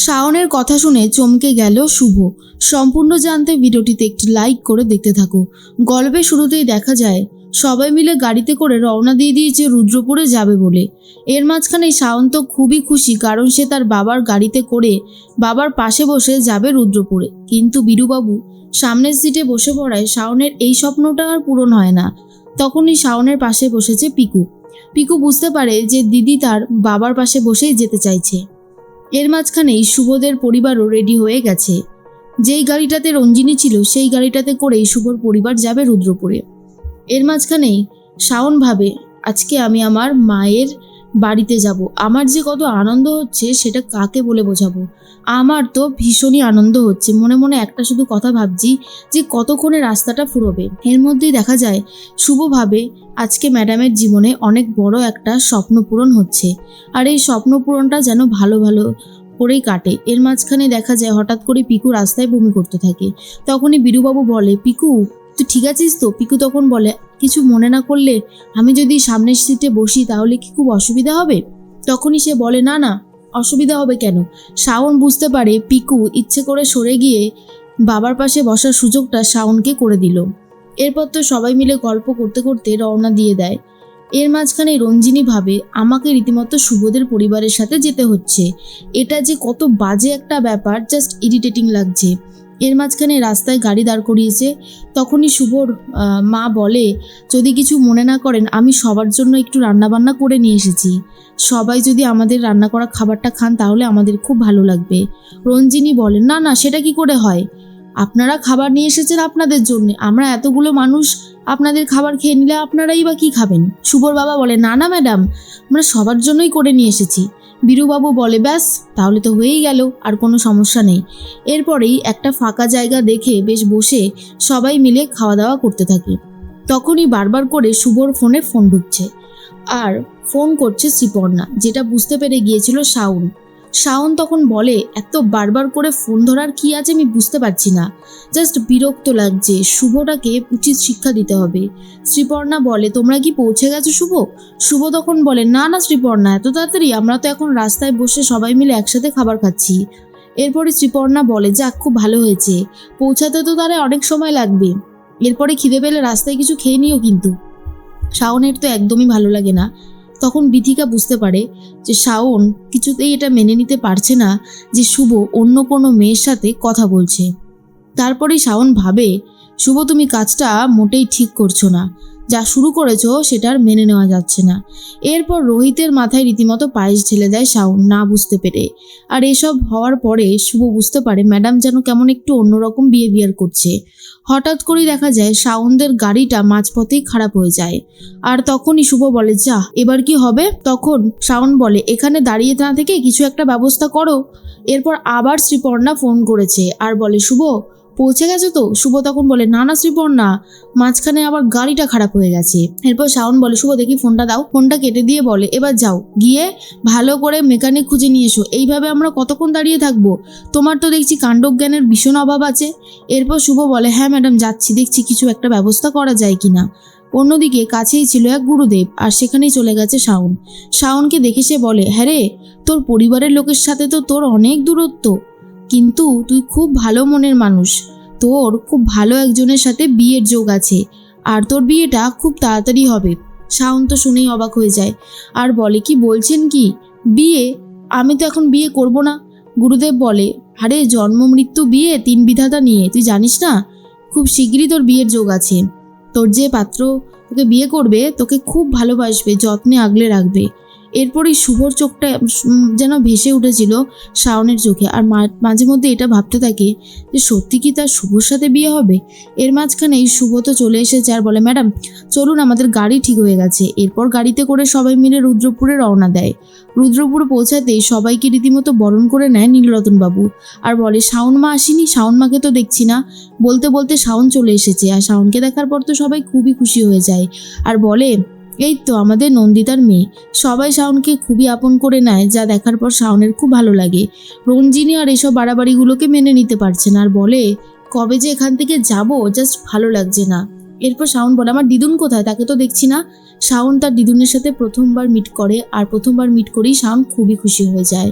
শাওনের কথা শুনে চমকে গেল শুভ। সম্পূর্ণ জানতে ভিডিওটিতে একটি লাইক করে দেখতে থাকো। গল্পের শুরুতেই দেখা যায় সবাই মিলে গাড়িতে করে রওনা দিয়ে দিয়েছে রুদ্রপুরে যাবে বলে। এর মাঝখানে শাওন তো খুবই খুশি, কারণ সে তার বাবার গাড়িতে করে বাবার পাশে বসে যাবে রুদ্রপুরে। কিন্তু বীরুবাবু সামনের সিটে বসে পড়ায় শাওনের এই স্বপ্নটা আর পূরণ হয় না। তখনই শাওনের পাশে বসেছে পিকু। পিকু বুঝতে পারে যে দিদি তার বাবার পাশে বসেই যেতে চাইছে। এর মাঝখানেই শুভদের পরিবারও রেডি হয়ে গেছে। যেই গাড়িটাতে রঞ্জিনী ছিল সেই গাড়িটাতে করেই শুভর পরিবার যাবে রুদ্রপুরে। এর মাঝখানেই শাওন ভাবে, আজকে আমি আমার মায়ের বাড়িতে যাব। আমার যে কত আনন্দ হচ্ছে সেটা কাকে বলে বোঝাবো। আমার তো ভীষণই আনন্দ হচ্ছে। মনে মনে একটা শুধু কথা ভাবছি যে কতক্ষণে রাস্তাটা ফুরোবে। এর মধ্যেই দেখা যায় শুভ ভাবে আজকে ম্যাডামের জীবনে অনেক বড় একটা স্বপ্ন পূরণ হচ্ছে, আর এই স্বপ্ন পূরণটা যেন ভালো ভালো করেই কাটে। এর মাঝখানে দেখা যায় হঠাৎ করে পিকু রাস্তায় বমি করতে থাকে। তখনই বীরুবাবু বলে, পিকু তুই ঠিক আছিস তো? পিকু তখন বলে, কিছু মনে না করলে আমি যদি সামনের সিটে বসি তাহলে কি খুব অসুবিধা হবে? তখনই সে বলে, না না, অসুবিধা হবে কেন। শাওন বুঝতে পারে পিকু ইচ্ছে করে সরে গিয়ে বাবার পাশে বসার সুযোগটা শাওনকে করে দিল। এরপর তো সবাই মিলে গল্প করতে করতে রওনা দিয়ে দেয়। এর মাঝখানে রঞ্জিনী ভাবে, আমাকে রীতিমতো শুভদের পরিবারের সাথে যেতে হচ্ছে। এটা যে কত বাজে একটা ব্যাপার, জাস্ট ইরিটেটিং লাগছে। এর মাঝখানে রাস্তায় গাড়ি দাঁড় করিয়েছে। তখনই শুভর মা বলে, যদি কিছু মনে না করেন আমি সবার জন্য একটু রান্নাবান্না করে নিয়ে এসেছি। সবাই যদি আমাদের রান্না করা খাবারটা খান তাহলে আমাদের খুব ভালো লাগবে। রঞ্জিনী বলে, না না, সেটা কি করে হয়? আপনারা খাবার নিয়ে এসেছেন আপনাদের জন্য, আমরা এতগুলো মানুষ আপনাদের খাবার খেয়ে নিলে আপনারাই বা কি খাবেন? শুভর বাবা বলে, না না ম্যাডাম, আমরা সবার জন্যই করে নিয়ে এসেছি। বীরুবাবু বলে, ব্যাস তাহলে তো হয়েই গেল, আর কোনো সমস্যা নেই। এরপরেই একটা ফাঁকা জায়গা দেখে বেশ বসে সবাই মিলে খাওয়া দাওয়া করতে থাকে। তখনই বারবার করে শুভর ফোনে ফোন ঢুকছে, আর ফোন করছে শ্রীপর্ণা, যেটা বুঝতে পেরে গিয়েছিল শাওন। শাওন তখন বলে, এত বারবার করে ফোন ধরার কি আছে আমি বুঝতে পারছি না, জাস্ট বিরক্ত লাগছে, শুভটাকে উচিত শিক্ষা দিতে হবে। শ্রীপর্ণা বলে, তোমরা কি পৌঁছে গেছো শুভ? শুভ তখন বলে, না না শ্রীপর্ণা, এত তাড়াতাড়ি? আমরা তো এখন রাস্তায় বসে সবাই মিলে একসাথে খাবার খাচ্ছি। এরপরে শ্রীপর্ণা বলে, যাক খুব ভালো হয়েছে, পৌঁছাতে তো তারা অনেক সময় লাগবে। এরপরে খিদে পেলে রাস্তায় কিছু খেয়ে নিও কিন্তু। শাওনের তো একদমই ভালো লাগে না। তখন বিথিকা বুঝতে পারে যে শাওন কিছুতেই এটা মেনে নিতে পারছে না যে শুভ অন্য কোনো মেয়ের সাথে কথা বলছে। তারপরেই শাওন ভাবে, শুভ তুমি কাজটা মোটেই ঠিক করছো না, যা শুরু করেছো সেটা আর মেনে নেওয়া যাচ্ছে না। এরপর রোহিতের মাথায় রীতিমতো পায়েস ঢেলে দেয় শাওন, না বুঝতে পেরে। আর এসব হওয়ার পরে শুভ বুঝতে পারে ম্যাডাম যেন কেমন একটু অন্যরকম বিহেভিয়ার করছে। হঠাৎ করেই দেখা যায় শাওনদের গাড়িটা মাঝপথেই খারাপ হয়ে যায়। আর তখনই শুভ বলে, যা এবার কি হবে? তখন শাওন বলে, এখানে দাঁড়িয়ে না থেকে কিছু একটা ব্যবস্থা করো। এরপর আবার শ্রীপর্ণা ফোন করেছে আর বলে, শুভ পৌঁছে গেছে তো? শুভ তখন বলে, না না শ্রীপর্ণা, মাঝখানে আবার গাড়িটা খারাপ হয়ে গেছে। এরপর শাওন বলে, শুভ দেখি ফোনটা দাও। ফোনটা কেটে দিয়ে বলে, এবার যাও গিয়ে ভালো করে মেকানিক খুঁজে নিয়ে এসো, এইভাবে আমরা কতক্ষণ দাঁড়িয়ে থাকবো? তোমার তো দেখছি কাণ্ডজ্ঞানের ভীষণ অভাব আছে। এরপর শুভ বলে, হ্যাঁ ম্যাডাম যাচ্ছি, দেখছি কিছু একটা ব্যবস্থা করা যায় কিনা। অন্যদিকে কাছেই ছিল এক গুরুদেব, আর সেখানেই চলে গেছে শাওন। শাওনকে দেখে সে বলে, হ্যাঁ রে, তোর পরিবারের লোকের সাথে তো তোর অনেক দূরত্ব, কিন্তু তুই খুব ভালো মনের মানুষ, তোর খুব ভালো একজনের সাথে বিয়ের যোগ আছে, আর তোর বিয়েটা খুব তাড়াতাড়ি হবে। শাওন তো শুনেই অবাক হয়ে যায় আর বলে, কি বলছেন কি? বিয়ে? আমি তো এখন বিয়ে করব না। গুরুদেব বলে, আরে জন্ম মৃত্যু বিয়ে তিন বিধাতা নিয়ে, তুই জানিস না? খুব শিগগিরই তোর বিয়ের যোগ আছে। তোর যে পাত্র তোকে বিয়ে করবে তোকে খুব ভালোবাসবে, যত্নে আগলে রাখবে। এরপরই শুভর চোখটা যেন ভেসে উঠেছিল শাওনের চোখে, আর মাঝে মধ্যে এটা ভাবতে থাকে যে সত্যি কি তার শুভর সাথে বিয়ে হবে। এর মাঝখানেই শুভ তো চলে এসেছে আর বলে, ম্যাডাম চলুন, আমাদের গাড়ি ঠিক হয়ে গেছে। এরপর গাড়িতে করে সবাই মিলে রুদ্রপুরে রওনা দেয়। রুদ্রপুরে পৌঁছাতেই সবাইকে রীতিমতো বরণ করে নেয় নীলরতনবাবু আর বলে, শাওন মা আসেনি? শাওন মাকে তো দেখছি না। বলতে বলতে শাওন চলে এসেছে, আর শাওনকে দেখার পর তো সবাই খুবই খুশি হয়ে যায় আর বলে, এই তো আমাদের নন্দিতার মেয়ে। সবাই শাওনকে খুবই আপন করে নেয়, যা দেখার পর শাওনের খুব ভালো লাগে। রঞ্জিনী আর এসব বাড়াবাড়িগুলোকে মেনে নিতে পারছে না আর বলে, কবে যে এখান থেকে যাব, জাস্ট ভালো লাগছে না। এরপর শাওন বলে, আমার দিদুন কোথায়? তাকে তো দেখছি না। শাওন তার দিদুনের সাথে প্রথমবার মিট করে, আর প্রথমবার মিট করেই শাওন খুবই খুশি হয়ে যায়।